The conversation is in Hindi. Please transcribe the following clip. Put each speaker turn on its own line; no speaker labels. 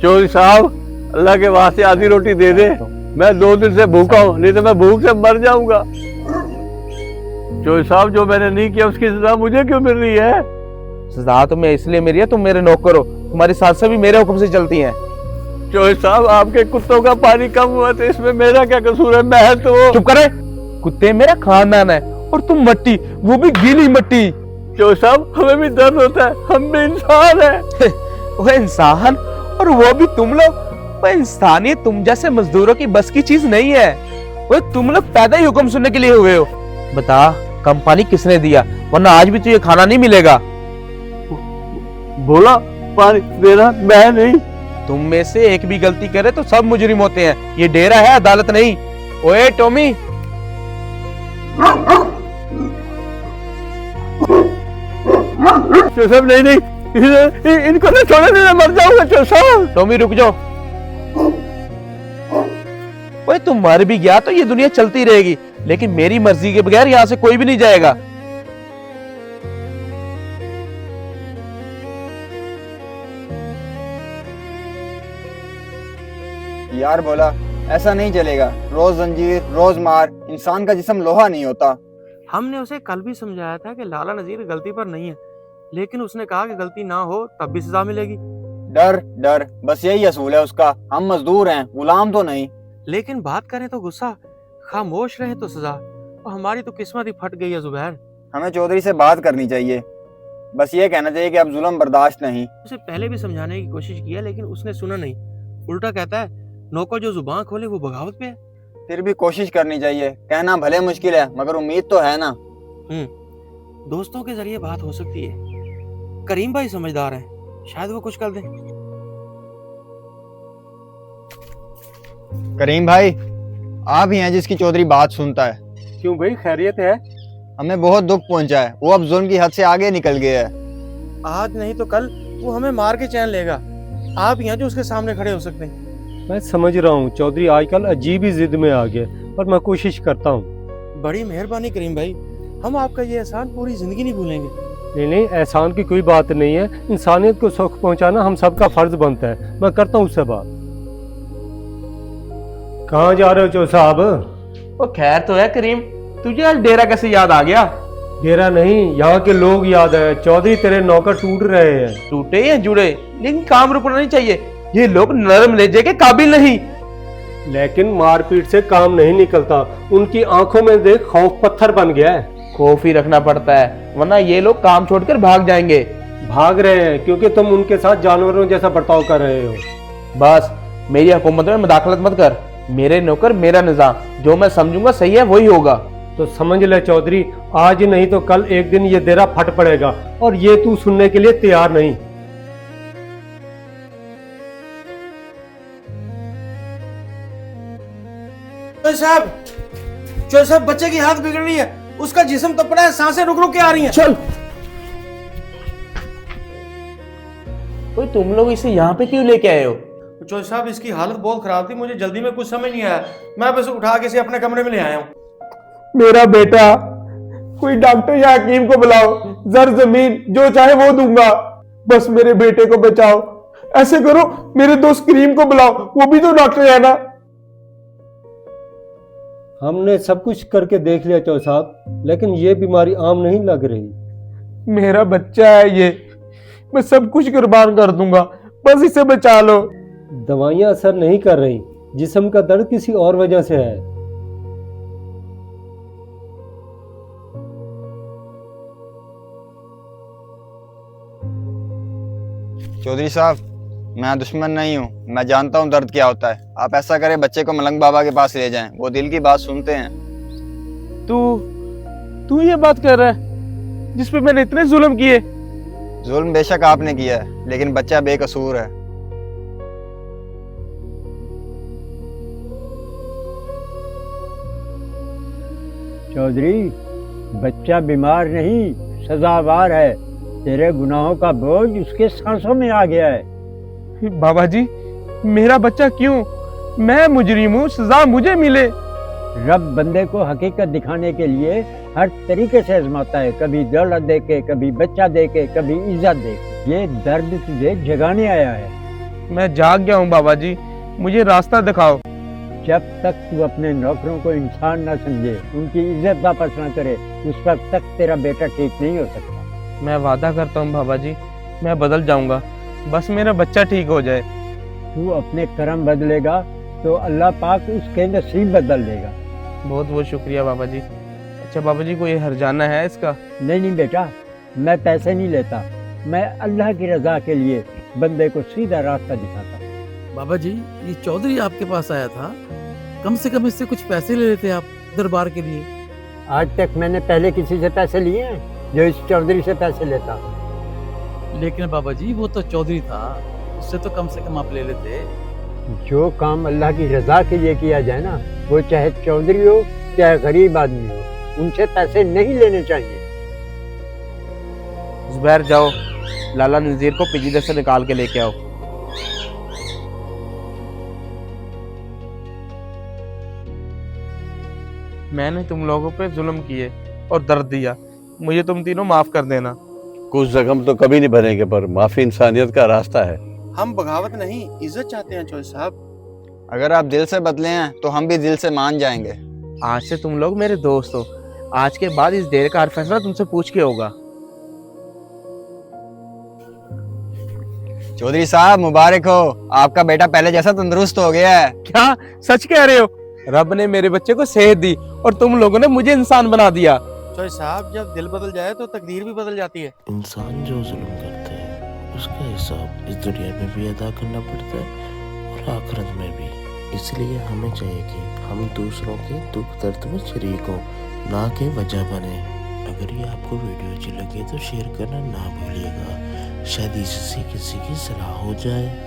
चौधरी साहब, अल्लाह के वास्ते आधी रोटी दे दे। मैं 2 दिन से भूखा हूँ, नहीं तो मैं भूख से मर जाऊंगा। चौधरी साहब, जो मैंने नहीं किया उसकी सजा मुझे क्यों मिल रही है?
सजा तुम्हें इसलिए मिली है, तुम मेरे नौकर हो, तुम्हारी सासें भी मेरे हुक्म से चलती हैं।
चौधरी साहब, आपके कुत्तों का पानी कम हुआ तो इसमें मेरा क्या कसूर है? मैं तो
चुप करे, कुत्ते मेरा खानदान है और तुम मट्टी, वो भी गीली मट्टी।
चौधरी साहब, हमें भी दर्द होता है, हम भी इंसान हैं।
वो इंसान और वो भी तुम लोग, वो इंसानियत तुम जैसे मजदूरों की बस की चीज नहीं है। वो तुम लोग पैदा ही हुक्म सुनने के लिए हुए हो। बता, कम पानी किसने दिया, वरना आज भी तुझे खाना नहीं मिलेगा।
बोला पानी देना, मैं नहीं।
तुम में से एक भी गलती करे तो सब मुजरिम होते हैं। ये डेरा है, अदालत नहीं। ओए टॉमी,
चौधरी साहब, नहीं नहीं, इनको ना छोड़े, मैं मर जाऊंगा। चौधरी साहब,
टॉमी रुक जाओ। ओए तुम मर भी गया तो ये दुनिया चलती रहेगी, लेकिन मेरी मर्जी के बगैर यहाँ से कोई भी नहीं जाएगा।
यार बोला, ऐसा नहीं चलेगा। रोज जंजीर, रोज मार, इंसान का जिस्म लोहा नहीं होता।
हमने उसे कल भी समझाया था कि लाला नजीर गलती पर नहीं है, लेकिन उसने कहा कि गलती ना हो तब भी सजा मिलेगी।
डर डर, बस यही असूल है उसका। हम मजदूर हैं, गुलाम तो नहीं।
लेकिन बात करें तो गुस्सा, खामोश रहे तो सजा। और हमारी तो किस्मत ही फट गई है जुबैर।
हमें चौधरी से बात करनी चाहिए। बस ये कहना चाहिए कि अब जुल्म बर्दाश्त नहीं।
उसे पहले भी समझाने की कोशिश की है, लेकिन उसने सुना नहीं। उल्टा कहता है, नौकर जो जुबान खोले वो बगावत पे है।
फिर भी कोशिश करनी चाहिए। कहना भले मुश्किल है, मगर उम्मीद तो है ना।
दोस्तों के जरिए बात हो सकती है। करीम भाई समझदार है, शायद वो कुछ कर दे।
करीम भाई, आप ही हैं जिसकी चौधरी बात सुनता है।
क्यों भाई, खैरियत है?
हमें बहुत दुख पहुंचा है। वो अब जुल्म की हद से आगे निकल गया है।
आज नहीं तो कल वो हमें मार के चैन लेगा। आप ही हैं जो उसके सामने खड़े हो सकते हैं।
मैं समझ रहा हूँ चौधरी आजकल अजीब ही जिद में आ गया, पर मैं कोशिश करता हूँ।
बड़ी मेहरबानी करीम भाई, हम आपका ये एहसान पूरी जिंदगी नहीं भूलेंगे।
नहीं नहीं, एहसान की कोई बात नहीं है। इंसानियत को सुख पहुँचाना हम सबका फर्ज बनता है। मैं करता हूँ उससे बात। कहाँ जा रहे हो चौ साहब?
वो खैर तो है करीम, तुझे आज डेरा कैसे याद आ गया?
डेरा नहीं, यहाँ के लोग याद है। चौधरी तेरे नौकर टूट रहे हैं।
टूटे या जुड़े, लेकिन काम रुकना नहीं चाहिए। ये लोग नरम लेजे के काबिल नहीं।
लेकिन मारपीट से काम नहीं निकलता। उनकी आंखों में देख, खौफ पत्थर बन गया है।
खौफ ही रखना पड़ता है, वरना ये लोग काम छोड़कर भाग जाएंगे।
भाग रहे हैं क्योंकि तुम उनके साथ जानवरों जैसा बर्ताव कर रहे हो।
बस मेरी हुकूमत में मुदाखलत मत कर। मेरे नौकर, मेरा निजाम, जो मैं समझूंगा सही है वही होगा।
तो समझ ले चौधरी, आज नहीं तो कल एक दिन ये डेरा फट पड़ेगा, और ये तू सुनने के लिए तैयार नहीं।
चौधरी साहब, बच्चे की हालत बिगड़ रही है। उसका जिस्म तो पड़ा है, सांसें रुक रुक के आ रही हैं।
चल। कोई तुम लोग इसे यहाँ पे क्यों लेके आए हो?
चौधरी साहब, इसकी हालत बहुत खराब थी, मुझे जल्दी में कुछ समझ नहीं आया। मैं बस उठा के इसे अपने कमरे में ले आया हूँ।
मेरा बेटा, कोई डॉक्टर या हकीम को बुलाओ। जर जमीन जो चाहे वो दूंगा, बस मेरे बेटे को बचाओ। ऐसे करो, मेरे दोस्त करीम को बुलाओ, वो भी तो डॉक्टर है ना। हमने सब कुछ करके देख लिया चौ साहब, लेकिन ये बीमारी आम नहीं लग रही। मेरा बच्चा है ये, मैं सब कुछ कुर्बान कर दूंगा, बस इसे बचा लो। दवाइयां असर नहीं कर रही, जिस्म का दर्द किसी और वजह से है।
चौधरी साहब, मैं दुश्मन नहीं हूँ। मैं जानता हूँ दर्द क्या होता है। आप ऐसा करें, बच्चे को मलंग बाबा के पास ले जाएं। वो दिल की बात सुनते हैं।
तू ये बात कर रहा है जिसपे मैंने इतने जुल्म किए?
जुल्म बेशक आपने किया है, लेकिन बच्चा बेकसूर है।
चौधरी, बच्चा बीमार नहीं, सजावार है। तेरे गुनाहों का बोझ उसके सांसों में आ गया है।
बाबा जी, मेरा बच्चा क्यों? मैं मुजरिम हूँ, सजा मुझे मिले।
रब बंदे को हकीकत दिखाने के लिए हर तरीके से आजमाता है। कभी दौलत दे के, कभी बच्चा दे के, कभी इज्जत दे के। ये दर्द तुझे जगाने आया है।
मैं जाग गया हूँ बाबा जी, मुझे रास्ता दिखाओ।
जब तक तू अपने नौकरों को इंसान ना समझे, उनकी इज्जत वापस ना करे, उस वक्त तक तेरा बेटा ठीक नहीं हो सकता।
मैं वादा करता हूँ बाबा जी, मैं बदल जाऊंगा, बस मेरा बच्चा ठीक हो जाए।
तू अपने कर्म बदलेगा तो अल्लाह पाक उसके नसीब बदल देगा।
बहुत बहुत शुक्रिया बाबा जी। अच्छा बाबा जी, कोई हर्जाना है इसका?
नहीं बेटा, मैं पैसे नहीं लेता, मैं अल्लाह की रजा के लिए बंदे को सीधा रास्ता दिखाता।
बाबा जी, ये चौधरी आपके पास आया था, कम से कम इससे कुछ पैसे ले लेते आप दरबार के लिए।
आज तक मैंने पहले किसी से पैसे लिए हैं जो इस चौधरी से पैसे लेता?
लेकिन बाबा जी, वो तो चौधरी था, उससे तो कम से कम आप ले लेते।
जो काम अल्लाह की रजा के लिए किया जाए ना, वो चाहे चौधरी हो चाहे गरीब आदमी हो, उनसे पैसे नहीं लेने चाहिए।
जुबैर जाओ, लाला नजीर को पिंजरे से निकाल के लेके आओ। मैंने तुम लोगों पे जुल्म किए और दर्द दिया, मुझे तुम तीनों माफ कर देना।
कुछ जख्म तो कभी नहीं भरेंगे, पर माफी इंसानियत का रास्ता है।
हम बगावत नहीं, इज्जत चाहते हैं चौधरी साहब।
अगर आप दिल से बदले हैं तो हम भी दिल से मान जाएंगे।
आज से तुम लोग मेरे दोस्त हो, आज के बाद इस डेरे का हर फैसला तुमसे पूछ के होगा।
चौधरी साहब मुबारक हो, आपका बेटा पहले जैसा तंदुरुस्त हो गया है।
क्या सच कह रहे हो? रब ने मेरे बच्चे को सेहत दी और तुम लोगों ने मुझे इंसान बना दिया।
चौधरी साहब, जब दिल बदल जाए तो तकदीर भी बदल जाती है।
इंसान जो जुल्म करता है उसका हिसाब इस दुनिया में भी अदा करना पड़ता है और आखिरत में भी। इसलिए हमें चाहिए कि हम दूसरों के दुख दर्द में शरीक हों, ना कि वजह बने। अगर ये आपको वीडियो अच्छी लगे तो शेयर करना ना भूलिएगा, शायद इससे किसी की सलाह हो जाए।